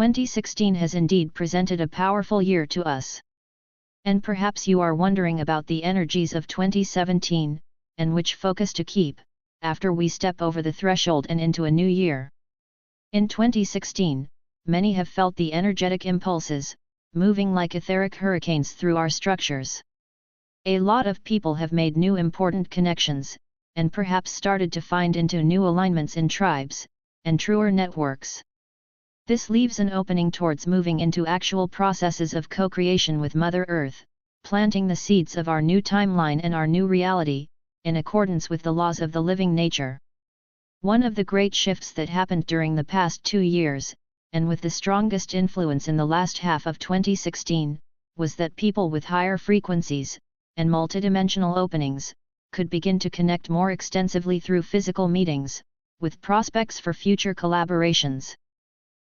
2016 has indeed presented a powerful year to us. And perhaps you are wondering about the energies of 2017, and which focus to keep, after we step over the threshold and into a new year. In 2016, many have felt the energetic impulses, moving like etheric hurricanes through our structures. A lot of people have made new important connections, and perhaps started to find into new alignments in tribes, and truer networks. This leaves an opening towards moving into actual processes of co-creation with Mother Earth, planting the seeds of our new timeline and our new reality, in accordance with the laws of the living nature. One of the great shifts that happened during the past 2 years, and with the strongest influence in the last half of 2016, was that people with higher frequencies, and multidimensional openings, could begin to connect more extensively through physical meetings, with prospects for future collaborations.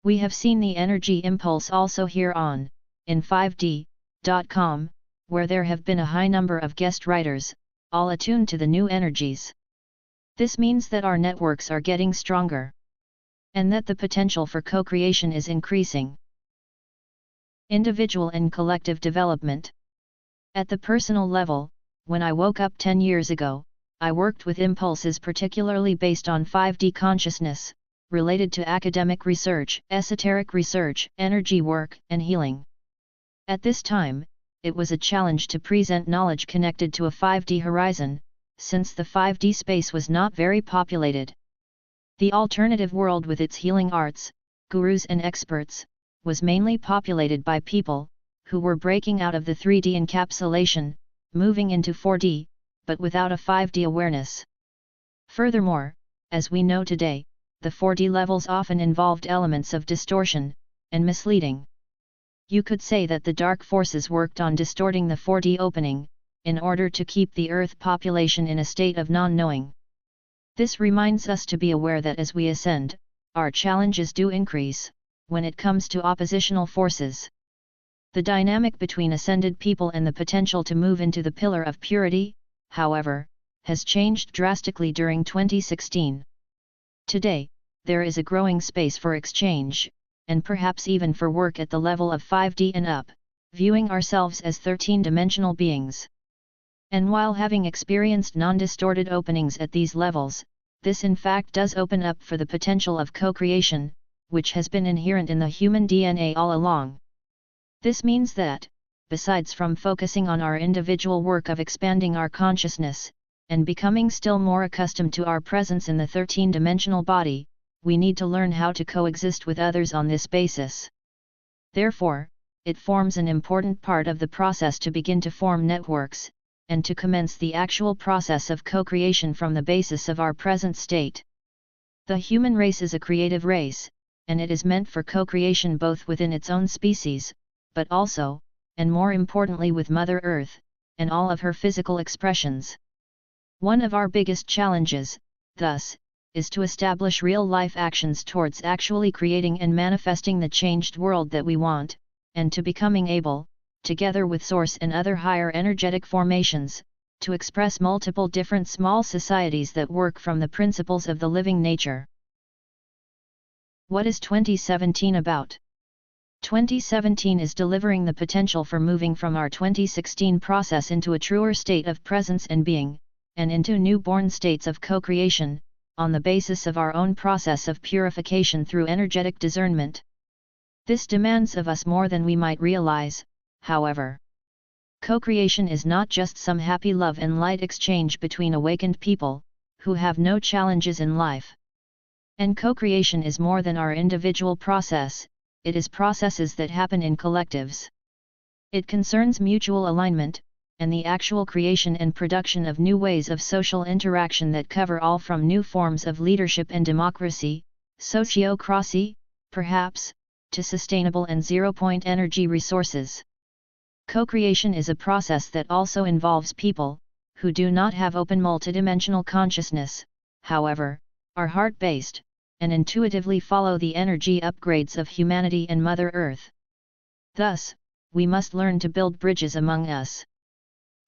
We have seen the energy impulse also here on, in 5D.com, where there have been a high number of guest writers, all attuned to the new energies. This means that our networks are getting stronger, and that the potential for co-creation is increasing. Individual and collective development. At the personal level, when I woke up 10 years ago, I worked with impulses particularly based on 5D consciousness, related to academic research, esoteric research, energy work, and healing. At this time, it was a challenge to present knowledge connected to a 5D horizon, since the 5D space was not very populated. The alternative world with its healing arts, gurus and experts, was mainly populated by people who were breaking out of the 3D encapsulation, moving into 4D, but without a 5D awareness. Furthermore, as we know today, the 4D levels often involved elements of distortion and misleading. You could say that the dark forces worked on distorting the 4D opening, in order to keep the Earth population in a state of non-knowing. This reminds us to be aware that as we ascend, our challenges do increase, when it comes to oppositional forces. The dynamic between ascended people and the potential to move into the pillar of purity, however, has changed drastically during 2016. Today, there is a growing space for exchange, and perhaps even for work at the level of 5D and up, viewing ourselves as 13-dimensional beings. And while having experienced non-distorted openings at these levels, this in fact does open up for the potential of co-creation, which has been inherent in the human DNA all along. This means that, besides from focusing on our individual work of expanding our consciousness, and becoming still more accustomed to our presence in the 13-dimensional body, we need to learn how to coexist with others on this basis. Therefore, it forms an important part of the process to begin to form networks, and to commence the actual process of co-creation from the basis of our present state. The human race is a creative race, and it is meant for co-creation both within its own species, but also, and more importantly with Mother Earth, and all of her physical expressions. One of our biggest challenges, thus, is to establish real-life actions towards actually creating and manifesting the changed world that we want, and to becoming able, together with Source and other higher energetic formations, to express multiple different small societies that work from the principles of the living nature. What is 2017 about? 2017 is delivering the potential for moving from our 2016 process into a truer state of presence and being, and into newborn states of co-creation, on the basis of our own process of purification through energetic discernment. This demands of us more than we might realize, however. Co-creation is not just some happy love and light exchange between awakened people, who have no challenges in life. And co-creation is more than our individual process, it is processes that happen in collectives. It concerns mutual alignment, and the actual creation and production of new ways of social interaction that cover all from new forms of leadership and democracy, sociocracy, perhaps, to sustainable and zero-point energy resources. Co-creation is a process that also involves people, who do not have open multidimensional consciousness, however, are heart-based, and intuitively follow the energy upgrades of humanity and Mother Earth. Thus, we must learn to build bridges among us.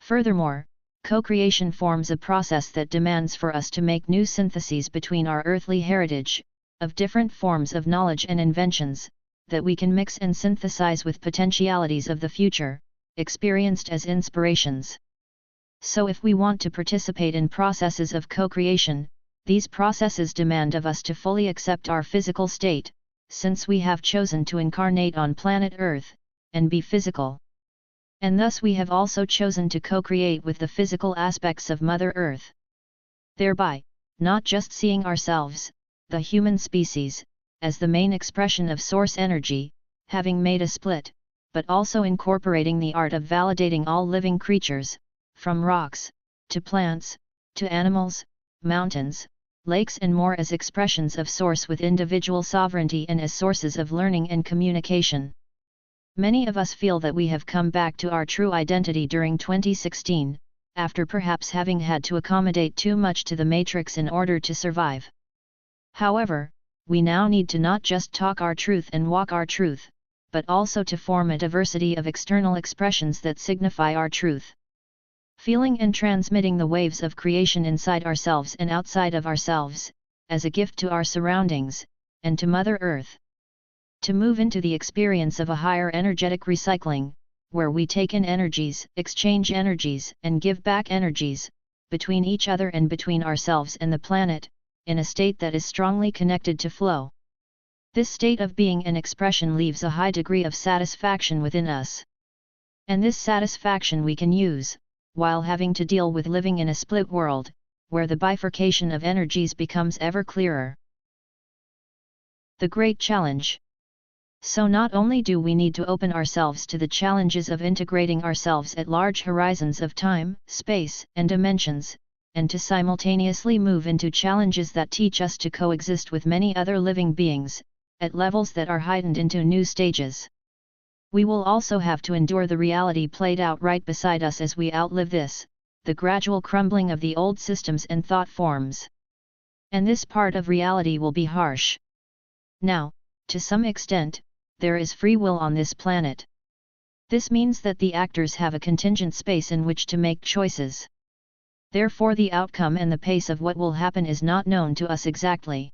Furthermore, co-creation forms a process that demands for us to make new syntheses between our earthly heritage, of different forms of knowledge and inventions, that we can mix and synthesize with potentialities of the future, experienced as inspirations. So if we want to participate in processes of co-creation, these processes demand of us to fully accept our physical state, since we have chosen to incarnate on planet Earth, and be physical. And thus we have also chosen to co-create with the physical aspects of Mother Earth. Thereby, not just seeing ourselves, the human species, as the main expression of source energy, having made a split, but also incorporating the art of validating all living creatures, from rocks, to plants, to animals, mountains, lakes and more as expressions of source with individual sovereignty and as sources of learning and communication. Many of us feel that we have come back to our true identity during 2016, after perhaps having had to accommodate too much to the matrix in order to survive. However, we now need to not just talk our truth and walk our truth, but also to form a diversity of external expressions that signify our truth. Feeling and transmitting the waves of creation inside ourselves and outside of ourselves, as a gift to our surroundings, and to Mother Earth. To move into the experience of a higher energetic recycling, where we take in energies, exchange energies, and give back energies, between each other and between ourselves and the planet, in a state that is strongly connected to flow. This state of being and expression leaves a high degree of satisfaction within us. And this satisfaction we can use, while having to deal with living in a split world, where the bifurcation of energies becomes ever clearer. The Great Challenge. So not only do we need to open ourselves to the challenges of integrating ourselves at large horizons of time, space, and dimensions, and to simultaneously move into challenges that teach us to coexist with many other living beings, at levels that are heightened into new stages. We will also have to endure the reality played out right beside us as we outlive this, the gradual crumbling of the old systems and thought forms. And this part of reality will be harsh. Now, to some extent, there is free will on this planet. This means that the actors have a contingent space in which to make choices. Therefore the outcome and the pace of what will happen is not known to us exactly.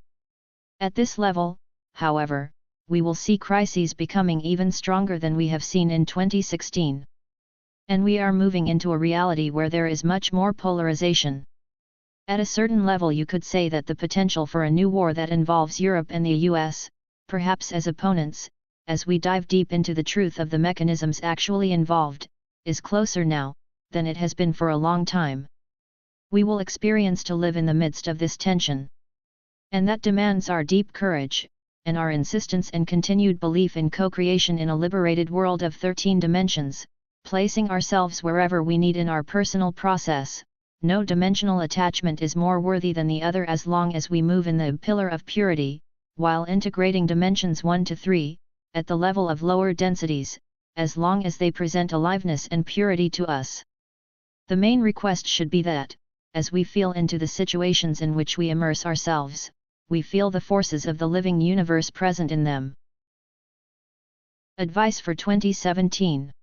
At this level, however, we will see crises becoming even stronger than we have seen in 2016. And we are moving into a reality where there is much more polarization. At a certain level you could say that the potential for a new war that involves Europe and the US, perhaps as opponents, as we dive deep into the truth of the mechanisms actually involved, is closer now, than it has been for a long time. We will experience to live in the midst of this tension. And that demands our deep courage, and our insistence and continued belief in co-creation in a liberated world of 13 dimensions, placing ourselves wherever we need in our personal process. No dimensional attachment is more worthy than the other as long as we move in the pillar of purity, while integrating dimensions 1 to 3, at the level of lower densities, as long as they present aliveness and purity to us. The main request should be that, as we feel into the situations in which we immerse ourselves, we feel the forces of the living universe present in them. Advice for 2017.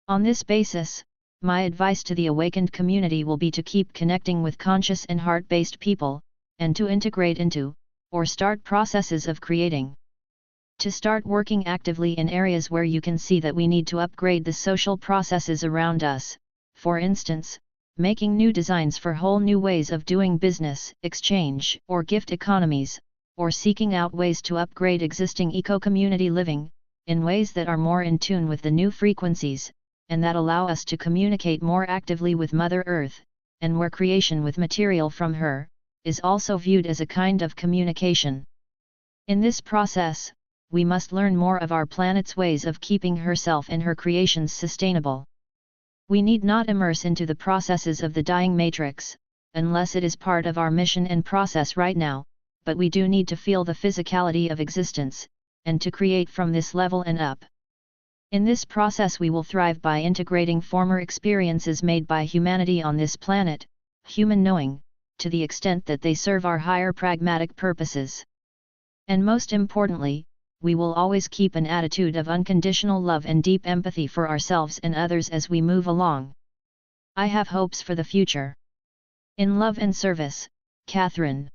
On this basis, my advice to the awakened community will be to keep connecting with conscious and heart-based people, and to integrate into, or start processes of creating. To start working actively in areas where you can see that we need to upgrade the social processes around us, for instance, making new designs for whole new ways of doing business, exchange, or gift economies, or seeking out ways to upgrade existing eco-community living, in ways that are more in tune with the new frequencies, and that allow us to communicate more actively with Mother Earth, and where creation with material from her, is also viewed as a kind of communication. In this process, we must learn more of our planet's ways of keeping herself and her creations sustainable. We need not immerse into the processes of the dying matrix, unless it is part of our mission and process right now, but we do need to feel the physicality of existence, and to create from this level and up. In this process we will thrive by integrating former experiences made by humanity on this planet, human knowing, to the extent that they serve our higher pragmatic purposes. And most importantly, we will always keep an attitude of unconditional love and deep empathy for ourselves and others as we move along. I have hopes for the future. In love and service, Kathrine.